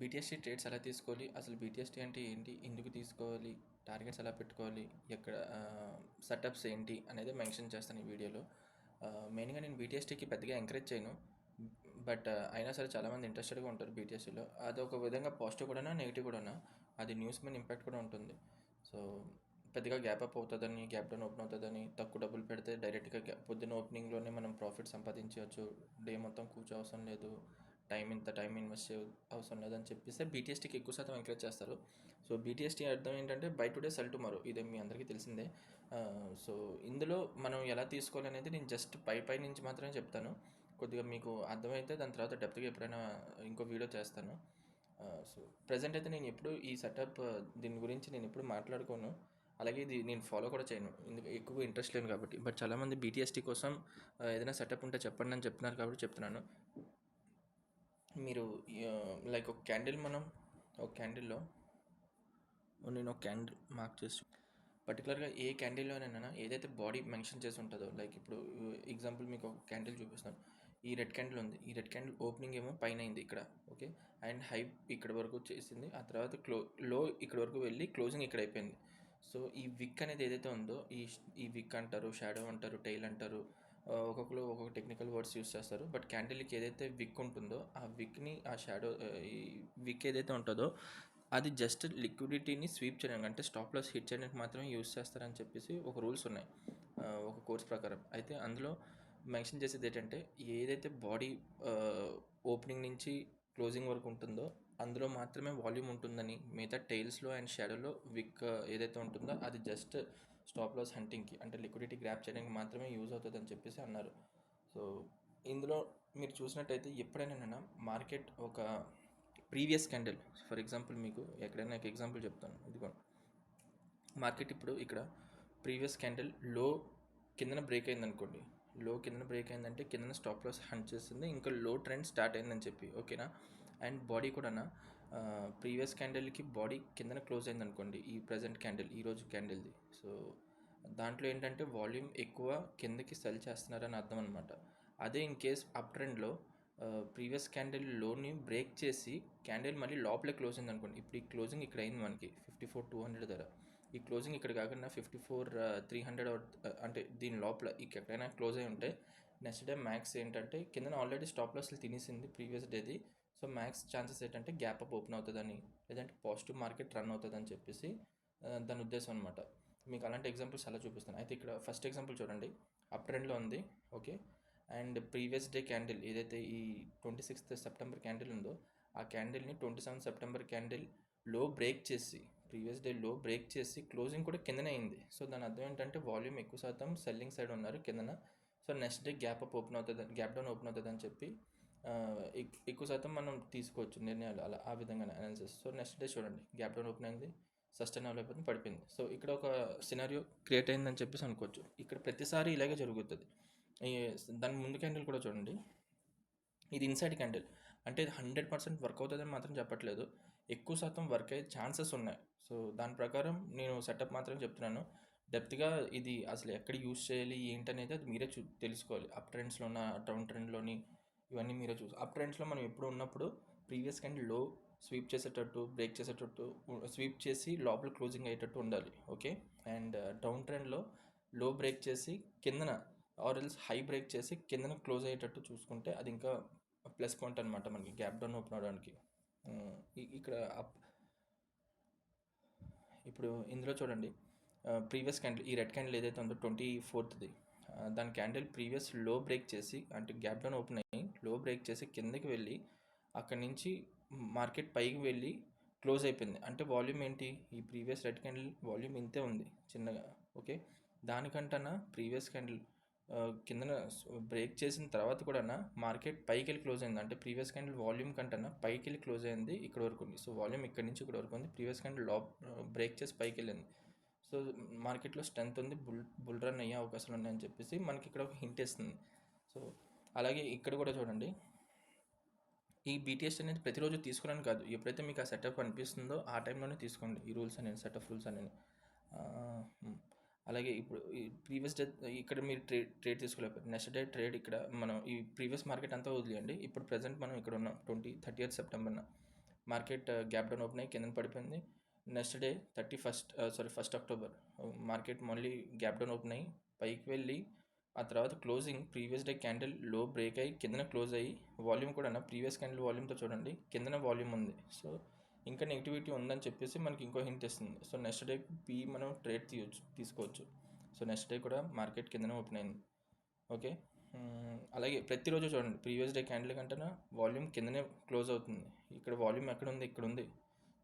బీటీఎస్టీ trades ఎలా తీసుకోవాలి? అసలు బీటీఎస్టీ అంటే ఏంటి? ఎందుకు తీసుకోవాలి? టార్గెట్స్ ఎలా పెట్టుకోవాలి? ఎక్కడ సెటప్స్ ఏంటి? అనేది మెన్షన్ చేస్తాను ఈ వీడియోలో. మెయిన్‌గా నేను బీటీఎస్టీకి పెద్దగా ఎంకరేజ్ చేయను. బట్ అయినా సరే చాలామంది ఇంట్రెస్టెడ్‌గా ఉంటారు బీటీఎస్టీలో. అదొక విధంగా పాజిటివ్ కూడానా, నెగెటివ్ కూడానా. అది న్యూస్ మీద ఇంపాక్ట్ కూడా ఉంటుంది. సో, పెద్దగా గ్యాప్ అప్ అవుతుందని, గ్యాప్ డౌన్ ఓపెన్ అవుతుందని, తక్కువ డబ్బులు పెడితే డైరెక్ట్‌గా పొద్దున్న ఓపెనింగ్‌లోనే మనం ప్రాఫిట్ సంపాదించవచ్చు. డే మొత్తం కూర్చోవసరం లేదు. ఇంత టైం ఇన్వెస్ట్ అవసరం లేదని చెప్పేసి బీటీఎస్టీకి ఎక్కువ శాతం ఎంకరేజ్ చేస్తారు. సో బీటీఎస్టీ అర్థం ఏంటంటే బై టుడే సెల్ టుమారో, ఇది మీ అందరికీ తెలిసిందే. సో ఇందులో మనం ఎలా తీసుకోవాలి అనేది నేను జస్ట్ పై నుంచి మాత్రమే చెప్తాను. కొద్దిగా మీకు అర్థమైతే దాని తర్వాత డెప్త్గా ఎప్పుడైనా ఇంకో వీడియో చేస్తాను. సో ప్రజెంట్ అయితే నేను ఎప్పుడు ఈ సెటప్ దీని గురించి నేను ఎప్పుడు మాట్లాడుకోను. అలాగే ఇది నేను ఫాలో కూడా చేయను, ఎందుకు ఎక్కువ ఇంట్రెస్ట్ లేను కాబట్టి. బట్ చాలామంది బీటీఎస్టీ కోసం ఏదైనా సెటప్ ఉంటే చెప్పండి అని చెప్తున్నారు కాబట్టి చెప్తున్నాను. మీరు లైక్ ఒక క్యాండిల్లో నేను ఒక క్యాండిల్ మార్క్ చేసి పర్టికులర్గా ఏ క్యాండిల్లోనైనా ఏదైతే బాడీ మెన్షన్ చేసి ఉంటుందో, లైక్ ఇప్పుడు ఎగ్జాంపుల్ మీకు ఒక క్యాండిల్ చూపిస్తాను. ఈ రెడ్ క్యాండిల్ ఉంది. ఈ రెడ్ క్యాండిల్ ఓపెనింగ్ ఏమో పైన అయింది ఇక్కడ, ఓకే, అండ్ హై ఇక్కడ వరకు చేసింది. ఆ తర్వాత లో ఇక్కడ వరకు వెళ్ళి క్లోజింగ్ ఇక్కడ అయిపోయింది. సో ఈ విక్ అనేది ఏదైతే ఉందో, ఈ విక్ అంటారు, షాడో అంటారు, టైల్ అంటారు, ఒక్కొక్కరు ఒక్కొక్క టెక్నికల్ వర్డ్స్ యూస్ చేస్తారు. బట్ క్యాండిల్కి ఏదైతే విక్ ఉంటుందో ఆ విక్ని, ఆ షాడో, ఈ విక్ ఏదైతే ఉంటుందో అది జస్ట్ లిక్విడిటీని స్వీప్ చేయడానికి, అంటే స్టాప్ లాస్ హిట్ చేయడానికి మాత్రమే యూస్ చేస్తారని చెప్పేసి ఒక రూల్స్ ఉన్నాయి ఒక కోర్స్ ప్రకారం. అయితే అందులో మెన్షన్ చేసేది ఏంటంటే, ఏదైతే బాడీ ఓపెనింగ్ నుంచి క్లోజింగ్ వరకు ఉంటుందో అందులో మాత్రమే వాల్యూమ్ ఉంటుందని, మిగతా టైల్స్లో అండ్ షాడోలో విక్ ఏదైతే ఉంటుందో అది జస్ట్ స్టాప్ లాస్ హంటింగ్కి, అంటే లిక్విడిటీ గ్రాప్ చేయడానికి మాత్రమే యూజ్ అవుతుందని చెప్పేసి అన్నారు. సో ఇందులో మీరు చూసినట్టయితే ఎప్పుడైనా మార్కెట్ ఒక ప్రీవియస్ క్యాండిల్, ఫర్ ఎగ్జాంపుల్ మీకు ఎక్కడైనా ఒక ఎగ్జాంపుల్ చెప్తాను. ఇదిగో మార్కెట్ ఇప్పుడు ఇక్కడ ప్రీవియస్ క్యాండిల్ లో కిందన బ్రేక్ అయింది అనుకోండి. లో కిందన బ్రేక్ అయిందంటే కిందన స్టాప్ లాస్ హంట్ చేస్తుంది, ఇంకా లో ట్రెండ్ స్టార్ట్ అయిందని చెప్పి, ఓకేనా. అండ్ బాడీ కూడా ప్రీవియస్ క్యాండిల్కి బాడీ కిందన క్లోజ్ అయింది అనుకోండి, ఈ ప్రజెంట్ క్యాండిల్, ఈరోజు క్యాండిల్ది. సో దాంట్లో ఏంటంటే వాల్యూమ్ ఎక్కువ కిందకి సెల్ చేస్తున్నారని అర్థం అనమాట. అదే ఇన్ కేస్ అప్ ట్రెండ్లో ప్రీవియస్ క్యాండిల్ లోని బ్రేక్ చేసి క్యాండిల్ మళ్ళీ లోపలే క్లోజ్ అయింది అనుకోండి. ఇప్పుడు ఈ క్లోజింగ్ ఇక్కడ అయింది మనకి 54,200 ధర. ఈ క్లోజింగ్ ఇక్కడ కాకుండా 54,300 అంటే దీని లోపల ఎక్కడైనా క్లోజ్ అయి ఉంటే, నెక్స్ట్ డే మ్యాక్స్ ఏంటంటే కింద ఆల్రెడీ స్టాప్ లాస్లు తినేసింది ప్రీవియస్ డేది. సో మ్యాక్స్ ఛాన్సెస్ ఏంటంటే గ్యాప్ అప్ ఓపెన్ అవుతుందని, లేదంటే పాజిటివ్ మార్కెట్ రన్ అవుతుందని చెప్పేసి దాని ఉద్దేశం అనమాట. మీకు అలాంటి ఎగ్జాంపుల్స్ అలా చూపిస్తాను. అయితే ఇక్కడ ఫస్ట్ ఎగ్జాంపుల్ చూడండి, అప్ ట్రెండ్లో ఉంది, okay. And previous day candle ఏదైతే ఈ 26th సెప్టెంబర్ క్యాండిల్ ఉందో, ఆ క్యాండిల్ని 27 సెప్టెంబర్ క్యాండిల్ లో బ్రేక్ చేసి, ప్రీవియస్ డే లో బ్రేక్ చేసి క్లోజింగ్ కూడా కిందనే అయింది. సో దాని అర్థం ఏంటంటే వాల్యూమ్ ఎక్కువ శాతం సెల్లింగ్ సైడ్ ఉన్నారు కిందన. So next day gap down open అవుతుంది అని చెప్పి ఎక్కువ శాతం మనం తీసుకోవచ్చు నిర్ణయాలు, అలా ఆ విధంగా అనాలిసిస్. సో నెక్స్ట్ డే చూడండి, గ్యాప్ డౌన్ ఓపెన్ అయింది, సస్టైన్ అవ్వలేకపోతే పడిపోయింది. సో ఇక్కడ ఒక సినారియో క్రియేట్ అయిందని చెప్పేసి అనుకోవచ్చు. ఇక్కడ ప్రతిసారి ఇలాగే జరుగుతుంది. దాని ముందు క్యాండిల్ కూడా చూడండి, ఇది ఇన్సైడ్ క్యాండిల్, అంటే ఇది 100% వర్క్ అవుతుందని మాత్రం చెప్పట్లేదు, ఎక్కువ శాతం వర్క్ అయ్యే ఛాన్సెస్ ఉన్నాయి. సో దాని ప్రకారం నేను సెటప్ మాత్రం చెప్తున్నాను. డెప్త్గా ఇది అసలు ఎక్కడ యూస్ చేయాలి ఏంటనేది అది మీరే తెలుసుకోవాలి. అప్ ట్రెండ్స్లోన, డౌన్ ట్రెండ్లోని, ఇవన్నీ మీరే అప్ ట్రెండ్స్లో మనం ఎప్పుడు ఉన్నప్పుడు ప్రీవియస్ క్యాండిల్ లో స్వీప్ చేసేటట్టు, బ్రేక్ చేసేటట్టు, స్వీప్ చేసి లోపల క్లోజింగ్ అయ్యేటట్టు ఉండాలి, ఓకే. అండ్ డౌన్ ట్రెండ్లో లో బ్రేక్ చేసి కిందన, ఆర్ ఎల్స్ హై బ్రేక్ చేసి కిందన క్లోజ్ అయ్యేటట్టు చూసుకుంటే అది ఇంకా ప్లస్ పాయింట్ అనమాట మనకి గ్యాప్ డౌన్ ఓపెన్ అవడానికి. ఇక్కడ ఇప్పుడు ఇందులో చూడండి, ప్రీవియస్ క్యాండిల్, ఈ రెడ్ క్యాండిల్ ఏదైతే ఉందో 24th దాని క్యాండిల్ ప్రీవియస్ లో బ్రేక్ చేసి, అంటే గ్యాప్ డౌన్ ఓపెన్ అయ్యి లో బ్రేక్ చేసి కిందకి వెళ్ళి అక్కడి నుంచి మార్కెట్ పైకి వెళ్ళి క్లోజ్ అయిపోయింది. అంటే వాల్యూమ్ ఏంటి, ఈ ప్రీవియస్ రెడ్ క్యాండిల్ వాల్యూమ్ ఇంతే ఉంది చిన్నగా, ఓకే. దానికంటన్నా ప్రీవియస్ క్యాండిల్ కిందన బ్రేక్ చేసిన తర్వాత కూడా మార్కెట్ పైకి వెళ్ళి క్లోజ్ అయింది. అంటే ప్రీవియస్ క్యాండిల్ వాల్యూమ్ కంటన్నా పైకి వెళ్ళి క్లోజ్ అయింది ఇక్కడ వరకు ఉంది. సో వాల్యూమ్ ఇక్కడ నుంచి ఇక్కడ వరకు ఉంది, ప్రీవియస్ క్యాండిల్ బ్రేక్ చేసి పైకి వెళ్ళింది. సో మార్కెట్లో స్ట్రెంత్ ఉంది, బుల్ రన్ అయ్యే అవకాశాలు ఉన్నాయని చెప్పేసి మనకి ఇక్కడ ఒక హింట్ ఇస్తుంది. సో అలాగే ఇక్కడ కూడా చూడండి, ఈ బీటీఎస్ అనేది ప్రతిరోజు తీసుకోవడానికి కాదు, ఎప్పుడైతే మీకు ఆ సెటప్ అనిపిస్తుందో ఆ టైంలోనే తీసుకోండి ఈ రూల్స్ అనేది, సెటప్ రూల్స్ అనేది. అలాగే ఇప్పుడు ఈ ప్రీవియస్ డే ఇక్కడ మీరు ట్రేడ్ తీసుకోలేకపోతే నెక్స్ట్ డే ట్రేడ్ ఇక్కడ మనం ఈ ప్రీవియస్ మార్కెట్ అంతా వదిలేయండి. ఇప్పుడు ప్రజెంట్ మనం ఇక్కడ ఉన్నాం 30th సెప్టెంబర్న. మార్కెట్ గ్యాప్ డౌన్ ఓపెన్ అయ్యి కిందన పడిపోయింది. నెక్స్ట్ డే 1 అక్టోబర్ మార్కెట్ మళ్ళీ గ్యాప్ డౌన్ ఓపెన్ అయ్యి పైకి వెళ్ళి ఆ తర్వాత క్లోజింగ్ ప్రీవియస్ డే క్యాండిల్ లో బ్రేక్ అయ్యి కిందన క్లోజ్ అయ్యి వాల్యూమ్ కూడా ప్రీవియస్ క్యాండిల్ వాల్యూమ్తో చూడండి కిందన వాల్యూమ్ ఉంది. సో ఇంకా నెగిటివిటీ ఉందని చెప్పేసి మనకి ఇంకో హింట్ ఇస్తుంది. సో నెక్స్ట్ డే మనం ట్రేడ్ తీసుకోవచ్చు. సో నెక్స్ట్ డే కూడా మార్కెట్ కిందనే ఓపెన్ అయింది. ఓకే, అలాగే ప్రతిరోజు చూడండి ప్రీవియస్ డే క్యాండిల్ కంటే వాల్యూమ్ కిందనే క్లోజ్ అవుతుంది. ఇక్కడ వాల్యూమ్ ఎక్కడ ఉంది, ఇక్కడ ఉంది.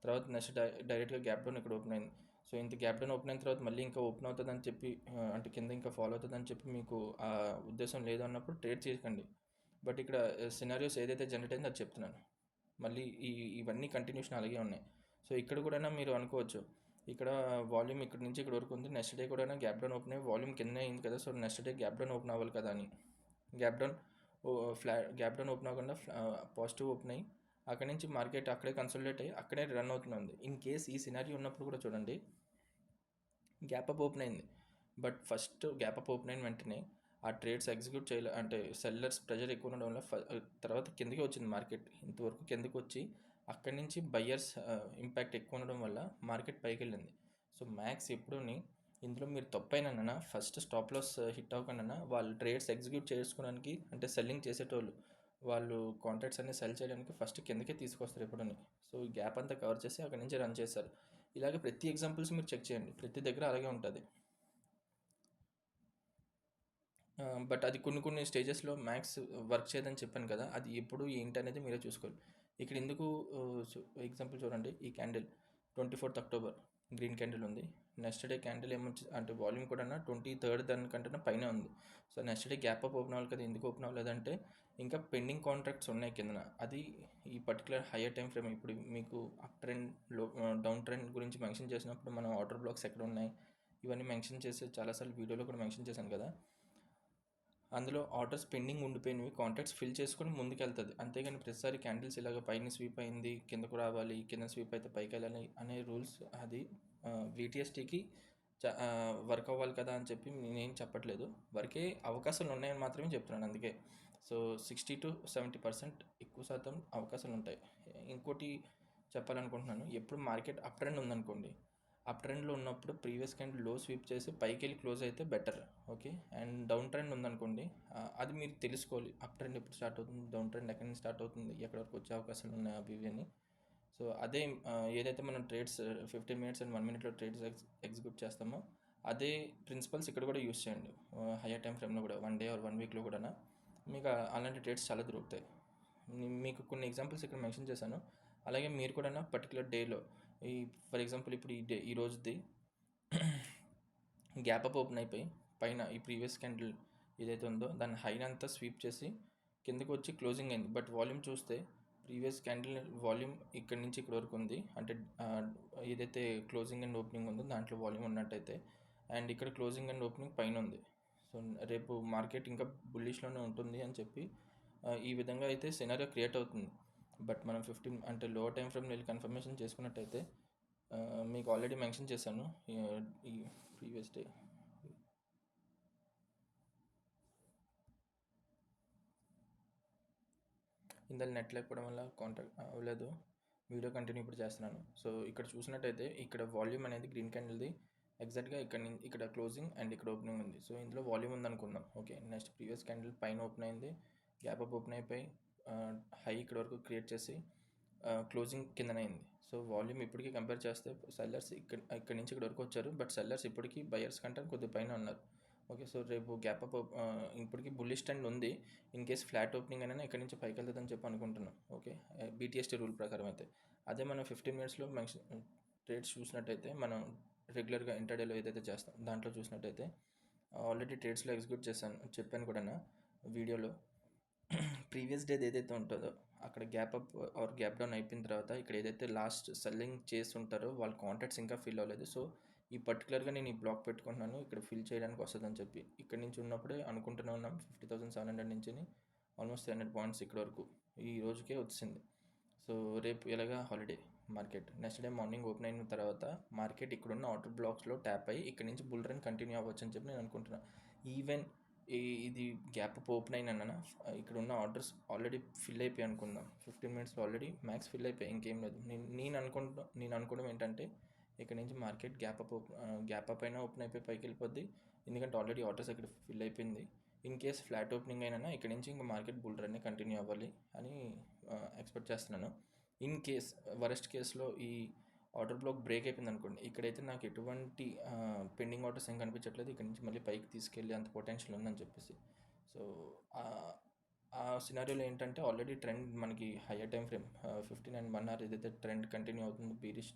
తర్వాత నెక్స్ట్ డైరెక్ట్గా గ్యాప్ డౌన్ ఇక్కడ ఓపెన్ అయింది. సో ఇంత గ్యాప్ డౌన్ ఓపెన్ అయిన తర్వాత మళ్ళీ ఇంకా ఓపెన్ అవుతుందని చెప్పి అంటే కింద ఇంకా ఫాలో అవుతుందని చెప్పి మీకు ఆ ఉద్దేశం లేదు అన్నప్పుడు ట్రేడ్ చేయకండి. బట్ ఇక్కడ సినారియోస్ ఏదైతే జనరేట్ అయిందో అది చెప్తున్నాను. మళ్ళీ ఇవన్నీ కంటిన్యూషన్ అలాగే ఉన్నాయి. సో ఇక్కడ కూడా మీరు అనుకోవచ్చు ఇక్కడ వాల్యూమ్ ఇక్కడ నుంచి ఇక్కడ వరకు ఉంది, నెక్స్ట్ డే కూడా గ్యాప్ డౌన్ ఓపెన్ అయ్యి వాల్యూమ్ కిందనే అయింది కదా, so next day gap down open అవ్వాలి కదా అని. గ్యాప్ డౌన్ ఓపెన్ అవ్వకుండా పాజిటివ్ ఓపెన్ అయ్యి అక్కడి నుంచి మార్కెట్ అక్కడే కన్సల్టేట్ అయ్యి అక్కడే రన్ అవుతుంది. ఇన్ కేస్ ఈ సినారియో ఉన్నప్పుడు కూడా చూడండి గ్యాప్ అప్ ఓపెన్ అయింది, but first gap up open అయిన వెంటనే ఆ ట్రేడ్స్ ఎగ్జిక్యూట్ చేయలే, అంటే సెల్లర్స్ ప్రెజర్ ఎక్కువ ఉండడం వల్ల తర్వాత కిందకి వచ్చింది మార్కెట్. ఇంతవరకు కిందకి వచ్చి అక్కడి నుంచి బయ్యర్స్ ఇంపాక్ట్ ఎక్కువ ఉండడం వల్ల మార్కెట్ పైకి వెళ్ళింది. సో మ్యాక్స్ ఎప్పుడూని ఇందులో మీరు తప్పైనా ఫస్ట్ స్టాప్ లాస్ హిట్ అవ్వకుండా వాళ్ళు ట్రేడ్స్ ఎగ్జిక్యూట్ చేసుకోవడానికి, అంటే సెల్లింగ్ చేసేటోళ్ళు వాళ్ళు కాంట్రాక్ట్స్ అన్ని సెల్ చేయడానికి ఫస్ట్ కిందకే తీసుకొస్తారు ఎప్పుడని. సో గ్యాప్ అంతా కవర్ చేసి అక్కడి నుంచి రన్ చేస్తారు. ఇలాగే ప్రతి ఎగ్జాంపుల్స్ మీరు చెక్ చేయండి, ప్రతి దగ్గర అలాగే ఉంటుంది. బట్ అది కొన్ని స్టేజెస్లో మ్యాక్స్ వర్క్ చేయదని చెప్పాను కదా, అది ఎప్పుడు ఏంటి అనేది మీరే చూసుకోవాలి. ఇక్కడ ఎందుకు ఎగ్జాంపుల్ చూడండి, ఈ candle 24th October green candle ఉంది. నెక్స్ట్ డే క్యాండిల్ అంటే వాల్యూమ్ కూడా 23rd దానికంటే పైన ఉంది. So next day gap up open అవ్వాలి కదా, ఎందుకు ఓపెన్ అవ్వలేదంటే ఇంకా పెండింగ్ కాంట్రాక్ట్స్ ఉన్నాయి కిందన. అది ఈ పర్టికులర్ హయ్యర్ టైం ఫ్రేమ్. ఇప్పుడు మీకు అప్ ట్రెండ్ డౌన్ ట్రెండ్ గురించి మెన్షన్ చేసినప్పుడు మనం ఆర్డర్ బ్లాక్స్ ఎక్కడ ఉన్నాయి ఇవన్నీ మెన్షన్ చేసి చాలాసార్లు వీడియోలో కూడా మెన్షన్ చేశాను కదా. అందులో ఆర్డర్స్ పెండింగ్ ఉండిపోయినవి కాంట్రాక్ట్స్ ఫిల్ చేసుకొని ముందుకెళ్తుంది. అంతేగాని ప్రతిసారి క్యాండిల్స్ ఇలాగ పైన స్వీప్ అయింది కిందకు రావాలి, కింద స్వీప్ అయితే పైకి వెళ్ళాలి అనే రూల్స్ అది VTSTకి వర్క్ అవ్వాలి కదా అని చెప్పి నేనేం చెప్పట్లేదు. వర్కే అవకాశాలు ఉన్నాయని మాత్రమే చెప్తున్నాను. అందుకే సో 60 to 70% ఎక్కువ శాతం అవకాశాలు ఉంటాయి. ఇంకోటి చెప్పాలనుకుంటున్నాను, ఎప్పుడు మార్కెట్ అప్ ట్రెండ్ ఉందనుకోండి, అప్ ట్రెండ్లో ఉన్నప్పుడు ప్రీవియస్ క్యాండిల్ లో స్వీప్ చేసి పైకి వెళ్ళి క్లోజ్ అయితే better. Okay, and down trend ఉందనుకోండి, అది మీరు తెలుసుకోవాలి. అప్ ట్రెండ్ ఎప్పుడు స్టార్ట్ అవుతుంది, డౌన్ ట్రెండ్ ఎక్కడి నుంచి స్టార్ట్ అవుతుంది, ఎక్కడి వరకు వచ్చే అవకాశాలు ఉన్నాయి అవి అని. సో అదే ఏదైతే మనం trades 15 minutes and 1 minute trades execute చేస్తామో అదే ప్రిన్సిపల్స్ ఇక్కడ కూడా యూస్ చేయండి. హయ్యర్ టైం ఫ్రేమ్లో కూడా 1 day or 1 weekలో కూడా మీకు అలాంటి ట్రేడ్స్ చాలా దొరుకుతాయి. మీకు కొన్ని ఎగ్జాంపుల్స్ ఇక్కడ మెన్షన్ చేశాను. అలాగే మీరు కూడా పర్టికులర్ డేలో ఫర్ ఎగ్జాంపుల్ ఇప్పుడు ఈ రోజుది గ్యాప్ అప్ ఓపెన్ అయిపోయి పైన ఈ ప్రీవియస్ క్యాండిల్ ఏదైతే ఉందో దాన్ని హైన్ అంతా స్వీప్ చేసి కిందకు వచ్చి క్లోజింగ్ అయింది. బట్ వాల్యూమ్ చూస్తే ప్రీవియస్ క్యాండిల్ వాల్యూమ్ ఇక్కడ నుంచి ఇక్కడ వరకు ఉంది. అంటే ఏదైతే క్లోజింగ్ అండ్ ఓపెనింగ్ ఉందో దాంట్లో వాల్యూమ్ ఉన్నట్టయితే, అండ్ ఇక్కడ క్లోజింగ్ అండ్ ఓపెనింగ్ పైన ఉంది. సో రేపు మార్కెట్ ఇంకా బుల్లిష్లోనే ఉంటుంది అని చెప్పి ఈ విధంగా అయితే సినారియో క్రియేట్ అవుతుంది. బట్ మనం 15 అంటే లో టైం ఫ్రేమ్ వెళ్ళి కన్ఫర్మేషన్ చేసుకున్నట్టయితే మీకు ఆల్రెడీ మెన్షన్ చేశాను ఈ ప్రీవియస్ డే ఇందులో నెట్ లేకపోవడం వల్ల కాంటాక్ట్ అవ్వలేదు. వీడియో కంటిన్యూ ఇప్పుడు చేస్తున్నాను. సో ఇక్కడ చూసినట్టయితే ఇక్కడ వాల్యూమ్ అనేది గ్రీన్ క్యాండిల్ది ఎగ్జాక్ట్గా ఇక్కడ క్లోజింగ్ అండ్ ఇక్కడ ఓపెనింగ్ ఉంది. సో ఇందులో వాల్యూమ్ ఉందనుకుందాం. ఓకే, నెక్స్ట్ ప్రీవియస్ క్యాండిల్ పైన ఓపెన్ అయింది, గ్యాప్ అప్ ఓపెన్ అయిపోయి హై ఇక్కడ వరకు క్రియేట్ చేసి క్లోజింగ్ కిందనైంది. సో వాల్యూమ్ ఇప్పటికీ కంపేర్ చేస్తే సెల్లర్స్ ఇక్కడ నుంచి ఇక్కడ వరకు వచ్చారు, బట్ సెల్లర్స్ ఇప్పటికీ బయర్స్ కంటే కొద్దిగా పైన ఉన్నారు. ఓకే, సో రేపు గ్యాప్ అప్ ఇప్పటికీ బుల్లిష్ ట్రెండ్ ఉంది. ఇన్ కేస్ ఫ్లాట్ ఓపెనింగ్ అయినా ఇక్కడ నుంచి పైకి వెళ్తుందని చెప్పి అనుకుంటున్నాం. ఓకే, BTST రూల్ ప్రకారం అయితే. అదే మనం 15 minutesలో ట్రేడ్స్ చూసినట్టయితే మనం రెగ్యులర్గా ఇంటర్డేలో ఏదైతే చేస్తాం దాంట్లో చూసినట్టయితే ఆల్రెడీ ట్రేడ్స్లో ఎగ్జిక్యూట్ చెప్పాను కూడా వీడియోలో. ప్రీవియస్ డే ఏదైతే ఉంటుందో అక్కడ gap up or gap down అయిపోయిన తర్వాత ఇక్కడ ఏదైతే లాస్ట్ సెల్లింగ్ చేస్తుంటారో వాళ్ళ కాంట్రాక్ట్స్ ఇంకా ఫిల్ అవ్వలేదు. సో ఈ పర్టికులర్గా నేను ఈ బ్లాక్ పెట్టుకుంటున్నాను ఇక్కడ ఫిల్ చేయడానికి వస్తుందని చెప్పి. ఇక్కడ నుంచి ఉన్నప్పుడే అనుకుంటూనే ఉన్నాం 50,700 నుంచి ఆల్మోస్ట్ 300 points ఇక్కడ వరకు ఈ రోజుకే వచ్చింది. సో రేపు ఎలాగా holiday market, next day morning open అయిన తర్వాత మార్కెట్ ఇక్కడున్న ఆర్డర్ బ్లాక్స్లో ట్యాప్ అయ్యి ఇక్కడ నుంచి బుల్ రన్ కంటిన్యూ అవ్వచ్చు అని చెప్పి నేను అనుకుంటున్నాను. ఈవెన్ ఇది గ్యాప్ అప్ ఓపెన్ అయినా ఇక్కడ ఉన్న ఆర్డర్స్ ఆల్రెడీ ఫిల్ అయిపోయి అనుకుందాం. 15 మినిట్స్లో ఆల్రెడీ మ్యాక్స్ ఫిల్ అయిపోయి ఇంకేం లేదు. నేను అనుకోవడం ఏంటంటే ఇక్కడ నుంచి మార్కెట్ గ్యాప్ అప్ అయినా ఓపెన్ అయిపోయి పైకి వెళ్ళిపోద్ది, ఎందుకంటే ఆల్రెడీ ఆర్డర్స్ ఇక్కడ ఫిల్ అయిపోయింది. ఇన్ కేస్ ఫ్లాట్ ఓపెనింగ్ అయినా ఇక్కడ నుంచి ఇంకా మార్కెట్ బుల్ రన్నే కంటిన్యూ అవ్వాలి అని ఎక్స్పెక్ట్ చేస్తున్నాను. ఇన్ కేస్ వరస్ట్ కేస్లో ఈ ఆర్డర్ బ్లాక్ బ్రేక్ అయిపోయింది అనుకోండి, ఇక్కడైతే నాకు ఎటువంటి పెండింగ్ ఆర్డర్స్ ఏం కనిపించట్లేదు. ఇక్కడ నుంచి మళ్ళీ పైకి తీసుకెళ్ళి అంత పొటెన్షియల్ ఉందని చెప్పేసి. సో ఆ సినారియోలో ఏంటంటే ఆల్రెడీ ట్రెండ్ మనకి higher time frame 15 and 1 hour ఏదైతే ట్రెండ్ కంటిన్యూ అవుతుందో, బీరిష్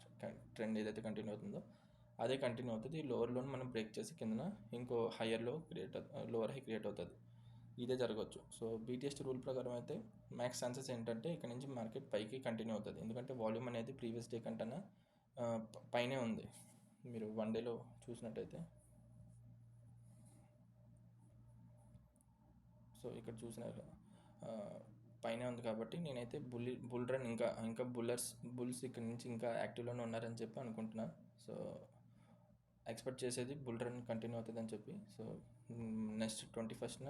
ట్రెండ్ ఏదైతే కంటిన్యూ అవుతుందో అదే కంటిన్యూ అవుతుంది. ఈ లోవర్లోని మనం బ్రేక్ చేసి కిందన ఇంకో హయ్యర్లో లోవర్ హై క్రియేట్ అవుతుంది. ఇదే జరగవచ్చు. సో బీటీఎస్టీ రూల్ ప్రకారం అయితే మ్యాక్స్ ఛాన్సెస్ ఏంటంటే ఇక్కడ నుంచి మార్కెట్ పైకి కంటిన్యూ అవుతుంది, ఎందుకంటే వాల్యూమ్ అనేది ప్రీవియస్ డే కంటే పైనే ఉంది. మీరు 1 డేలో చూసినట్టయితే, సో ఇక్కడ చూసిన పైనే ఉంది. కాబట్టి నేనైతే బుల్ రన్ ఇంకా బుల్స్ ఇక్కడ నుంచి ఇంకా యాక్టివ్లోనే ఉన్నారని చెప్పి అనుకుంటున్నాను. సో ఎక్స్పెక్ట్ చేసేది బుల్ రన్ కంటిన్యూ అవుతుందని చెప్పి. సో నెక్స్ట్ 21st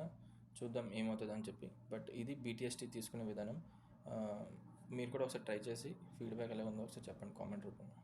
చూద్దాం ఏమవుతుందని చెప్పి. బట్ ఇది బీటీఎస్టీ తీసుకునే విధానం. మీరు కూడా ఒకసారి ట్రై చేసి ఫీడ్బ్యాక్ ఎలా ఉందో ఒకసారి చెప్పండి కామెంట్ రూపంలో.